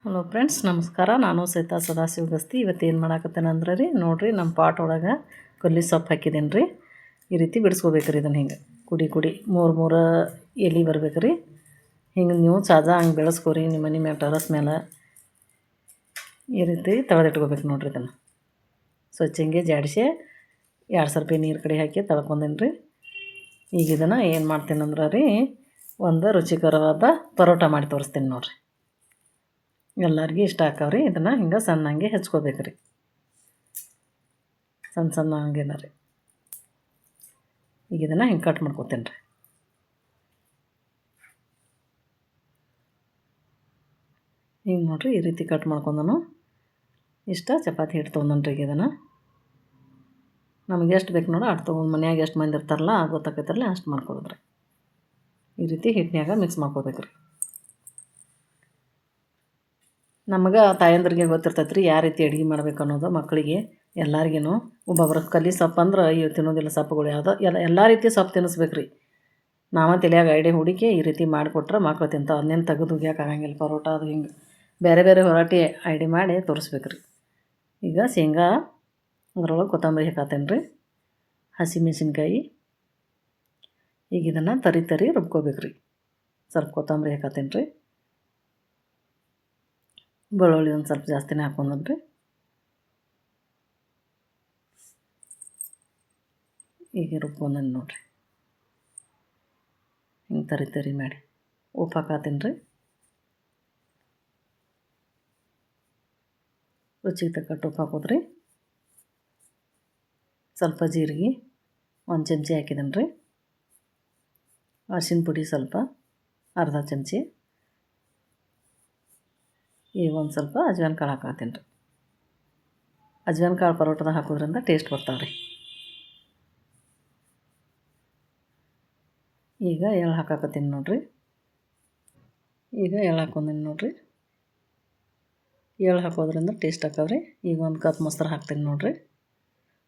Hello friends, ನಮಸ್ಕಾರ. ನಾನು ಸಹಿತ ಸದಾಶಿವ ಗಸ್ತಿ. ಇವತ್ತು ಏನು ಮಾಡಾಕತ್ತೇನೆ ಅಂದ್ರೆ ರೀ, ನೋಡಿರಿ, ನಮ್ಮ ಪಾಟ್ ಒಳಗೆ ಕೊಲ್ಲಿ ಸೊಪ್ಪು ಹಾಕಿದ್ದೀನಿ ರೀ. ಈ ರೀತಿ ಬಿಡಿಸ್ಕೋಬೇಕು ರೀ. ಇದನ್ನು ಹಿಂಗೆ ಕುಡಿ ಮೂರು ಎಲೆ ಬರ್ಬೇಕು ರೀ. ಹಿಂಗೆ ನೀವು ಸಾಜಾ ಹಂಗೆ ಬೆಳೆಸ್ಕೋರಿ ನಿಮ್ಮ ಮನೆ ಮೇಲೆ, ಟೆರಸ್ ಮೇಲೆ. ಈ ರೀತಿ ತೆಗೆದಿಟ್ಕೋಬೇಕು ನೋಡಿರಿ. ಇದನ್ನು ಸ್ವಚ್ಛ ಹಿಂಗೆ ಜಾಡಿಸಿ 2 ರೂಪಾಯಿ ನೀರು ಕಡೆ ಹಾಕಿ ತಳ್ಕೊಂಡೇನಿ ರೀ. ಈಗ ಇದನ್ನು ಏನು ಮಾಡ್ತೀನಿ ಅಂದ್ರೆ ರೀ, ಒಂದು ರುಚಿಕರವಾದ ಪರೋಟ ಮಾಡಿ ತೋರಿಸ್ತೀನಿ ನೋಡಿರಿ. ಎಲ್ಲರಿಗೂ ಇಷ್ಟ ಆಕವ್ರಿ. ಇದನ್ನು ಹಿಂಗೆ ಸಣ್ಣಂಗೆ ಹೆಚ್ಕೋಬೇಕು ರೀ, ಸಣ್ಣ ಹಂಗೇನ ರೀ. ಈಗ ಇದನ್ನು ಹಿಂಗೆ ಕಟ್ ಮಾಡ್ಕೊತೀನಿ ರೀ. ಹಿಂಗೆ ನೋಡಿರಿ, ಈ ರೀತಿ ಕಟ್ ಮಾಡ್ಕೊಂಡನು. ಇಷ್ಟ ಚಪಾತಿ ಹಿಟ್ಟು ತೊಗೊಂಡ್ರಿ. ಈಗ ಇದನ್ನು ನಮಗೆ ಎಷ್ಟು ಬೇಕು ನೋಡು ಅಷ್ಟು ತೊಗೊಂಡು, ಮನ್ಯಾಗ ಎಷ್ಟು ಮಂದಿ ಇರ್ತಾರಲ್ಲ ಗೊತ್ತಾಕೈತಾರಲ್ಲ ಅಷ್ಟು ಮಾಡ್ಕೊಳೋದ್ರಿ. ಈ ರೀತಿ ಹಿಟ್ಟಿನಾಗ ಮಿಕ್ಸ್ ಮಾಡ್ಕೋಬೇಕು ರೀ. ನಮಗೆ ತಾಯಂದ್ರಿಗೆ ಗೊತ್ತಿರ್ತೈತೆ ರೀ ಯಾವ ರೀತಿ ಅಡುಗೆ ಮಾಡ್ಬೇಕು ಅನ್ನೋದು. ಮಕ್ಕಳಿಗೆ ಎಲ್ಲರಿಗೂ ಒಬ್ಬೊಬ್ರು ಕಲ್ಲಿ ಸೊಪ್ಪು ಅಂದ್ರೆ ಇವು ತಿನ್ನೋದಿಲ್ಲ ಸೊಪ್ಪುಗಳು ಯಾವುದೋ ಎಲ್ಲ ರೀತಿ ಸೊಪ್ಪು ತಿನ್ನಿಸ್ಬೇಕು ರೀ. ನಾವು ತಲೆಯಾಗ ಐಡಿಯಾ ಹುಡುಕಿ ಈ ರೀತಿ ಮಾಡಿಕೊಟ್ರೆ ಮಕ್ಕಳು ತಿಂತಾವೆ. ಅದನ್ನೇನು ತೆಗೆದು ಹೋಗ್ಯಾಕೆ ಆಗಂಗಿಲ್ಲ. ಪರೋಟ ಅದು ಹಿಂಗೆ ಬೇರೆ ಬೇರೆ ಹೊರಟಿ ಐಡಿಯಾ ಮಾಡಿ ತೋರಿಸ್ಬೇಕು ರೀ. ಈಗ ಶೇಂಗಾ ಅದ್ರೊಳಗೆ ಕೊತ್ತಂಬರಿ ಹಾಕತ್ತೇನೆ ರೀ, ಹಸಿಮೆಣಸಿನ್ಕಾಯಿ. ಈಗ ಇದನ್ನು ತರಿ ರುಬ್ಕೋಬೇಕು ರೀ. ಸ್ವಲ್ಪ ಕೊತ್ತಂಬರಿ ಹಾಕತ್ತೇನೆ ರೀ, ಬೆಳ್ಳುಳ್ಳಿ ಒಂದು ಸ್ವಲ್ಪ ಜಾಸ್ತಿನೇ ಹಾಕ್ಕೊಂಡ್ರಿ. ಈಗ ರುಬ್ಕೊಂಡಂಗೆ ನೋಡಿರಿ, ಹಿಂಗೆ ತರಿ ಮಾಡಿ. ಉಪ್ಪು ಹಾಕತ್ತೀನಿ ರೀ, ರುಚಿಗೆ ತಕ್ಕಟ್ಟು ಉಪ್ಪು ಹಾಕೋದ್ರಿ. ಸ್ವಲ್ಪ ಜೀರಿಗೆ 1 ಚಮಚಿ ಹಾಕಿದ್ದೀನಿ ರೀ. ಅರಿಶಿನ ಪುಡಿ ಸ್ವಲ್ಪ ಅರ್ಧ ಚಮಚಿ. ಈಗ ಒಂದು ಸ್ವಲ್ಪ ಅಜ್ವಾನ ಕಾಳು ಹಾಕತ್ತೀನಿ ರೀ. ಅಜ್ವಾನ ಕಾಳು ಪರೋಟದಾಗ ಹಾಕೋದ್ರಿಂದ ಟೇಸ್ಟ್ ಬರ್ತಾವೆ ರೀ. ಈಗ ಎಳ್ಳು ಹಾಕಾಕತ್ತೀನಿ ನೋಡಿರಿ. ಈಗ ಎಳ್ಳು ಹಾಕೊಂಡೀನಿ ನೋಡಿರಿ. ಎಳ್ಳು ಹಾಕೋದ್ರಿಂದ ಟೇಸ್ಟ್ ಆಕವ್ರಿ. ಈಗ 1 ಕಪ್ ಮೊಸರು ಹಾಕ್ತೀನಿ ನೋಡಿರಿ.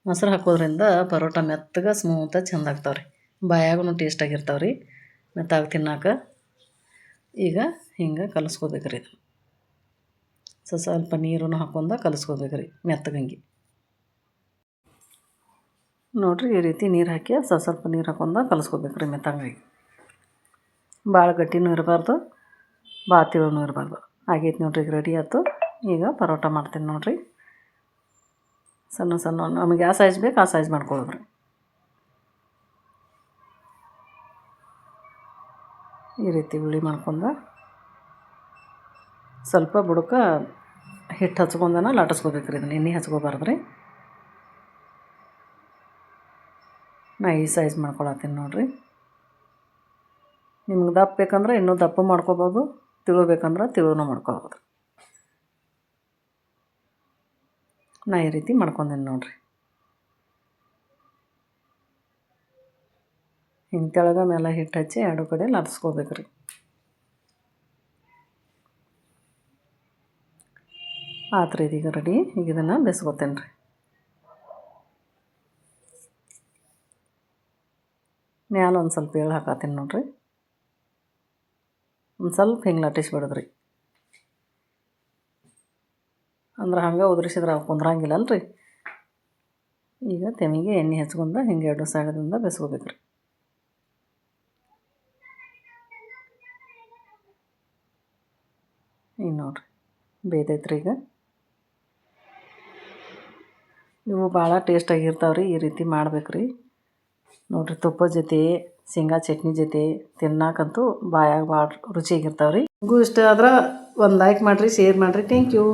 ಮೊಸರು ಹಾಕೋದ್ರಿಂದ ಪರೋಟ ಮೆತ್ತಗೆ ಸ್ಮೂತಾಗಿ ಚೆಂದ ಆಗ್ತಾವೆ ರೀ. ಬಾಯಾಗೂ ಟೇಸ್ಟಾಗಿರ್ತಾವೆ ರೀ, ಮೆತ್ತಾಗಿ ತಿನ್ನೋಕೆ. ಈಗ ಹಿಂಗೆ ಕಲಿಸ್ಕೋಬೇಕು ರೀ. ಸ್ವಲ್ಪ ನೀರನ್ನು ಹಾಕ್ಕೊಂಡು ಕಲಿಸ್ಕೋಬೇಕು ರೀ ಮೆತ್ತಗಂಗೆ. ನೋಡಿರಿ, ಈ ರೀತಿ ನೀರು ಹಾಕಿ ಸ್ವಲ್ಪ ನೀರು ಹಾಕ್ಕೊಂಡು ಕಲಿಸ್ಕೋಬೇಕು ರೀ ಮೆತ್ತಗಾಗಿ. ಭಾಳ ಗಟ್ಟಿನೂ ಇರಬಾರ್ದು, ಭಾಳ ತಿಳನೂ ಇರಬಾರ್ದು. ಆಗೈತೆ ನೋಡಿರಿ, ಈಗ ರೆಡಿ ಆಯ್ತು. ಈಗ ಪರೋಟ ಮಾಡ್ತೀನಿ ನೋಡಿರಿ. ಸಣ್ಣ ನಮಗೆ ಯಾವ ಸೈಜ್ ಬೇಕು ಆ ಸೈಜ್ ಮಾಡ್ಕೊಳ್ಳೋದ್ರಿ. ಈ ರೀತಿ ಉಳ್ಳಿ ಮಾಡ್ಕೊಂಡು ಸ್ವಲ್ಪ ಬುಡಕ್ಕೆ ಹಿಟ್ಟು ಹಚ್ಕೊಂಡನ ಲಟ್ಟಿಸ್ಕೋಬೇಕು ರೀ. ಇದನ್ನು ಎಣ್ಣೆ ಹಚ್ಕೋಬಾರ್ದು ರೀ. ನಾ ಈ ಸೈಜ್ ಮಾಡ್ಕೊಳತ್ತೀನಿ ನೋಡಿರಿ. ನಿಮ್ಗೆ ದಪ್ಪ ಬೇಕಂದ್ರೆ ಇನ್ನೂ ದಪ್ಪ ಮಾಡ್ಕೋಬೋದು, ತಿಳಬೇಕಂದ್ರೆ ತಿಳುನೂ ಮಾಡ್ಕೋಬೋದು. ನಾ ಈ ರೀತಿ ಮಾಡ್ಕೊಂಡೇನಿ ನೋಡಿರಿ. ಹಿಂಗೆ ತೆಳಗ ಮೇಲೆ ಹಿಟ್ಟು ಹಚ್ಚಿ 2 ಕಡೆ ಲಟ್ಟಿಸ್ಕೋಬೇಕು ರೀ. ಆತ್ರಿ, ಇದೀಗ ರೆಡಿ. ಈಗ ಇದನ್ನು ಬೇಯಿಸ್ಕೊತೇನೆ ರೀ. ಮ್ಯಾಲ ಒಂದು ಸ್ವಲ್ಪ ಎಳ್ಳು ಹಾಕತ್ತೀನಿ ನೋಡಿರಿ. ಒಂದು ಸ್ವಲ್ಪ ಹಿಂಗೆ ಲಟ್ಟಿಸ್ಬಿಡೋದ್ರಿ. ಅಂದ್ರೆ ಹಂಗೆ ಉದುರಿಸಿದ್ರೆ ಕುಂದ್ರಂಗಿಲ್ಲಲ್ಲ ರೀ. ಈಗ ತೆಮಿಗೆ ಎಣ್ಣೆ ಹಚ್ಕೊಂಡು ಹಿಂಗೆ 2 ಸೈಡದಿಂದ ಬೇಯಿಸ್ಕೋಬೇಕು ರೀ. ಈಗ ನೋಡಿರಿ, ಬೇಯ್ದೈತ್ರಿ. ಈಗ ಇವು ಭಾಳ ಟೇಸ್ಟಾಗಿರ್ತಾವೆ ರೀ. ಈ ರೀತಿ ಮಾಡ್ಬೇಕು ರೀ. ನೋಡಿರಿ, ತುಪ್ಪದ ಜೊತೆ ಶೇಂಗಾ ಚಟ್ನಿ ಜೊತೆ ತಿನ್ನಕ್ಕಂತೂ ಬಾಯಾಗ ಭಾಳ ರುಚಿಯಾಗಿರ್ತಾವೆ ರೀ. ನಿಮಗೂ ಇಷ್ಟ ಆದ್ರೆ ಒಂದು ಲೈಕ್ ಮಾಡಿರಿ, ಶೇರ್ ಮಾಡಿರಿ. Thank you.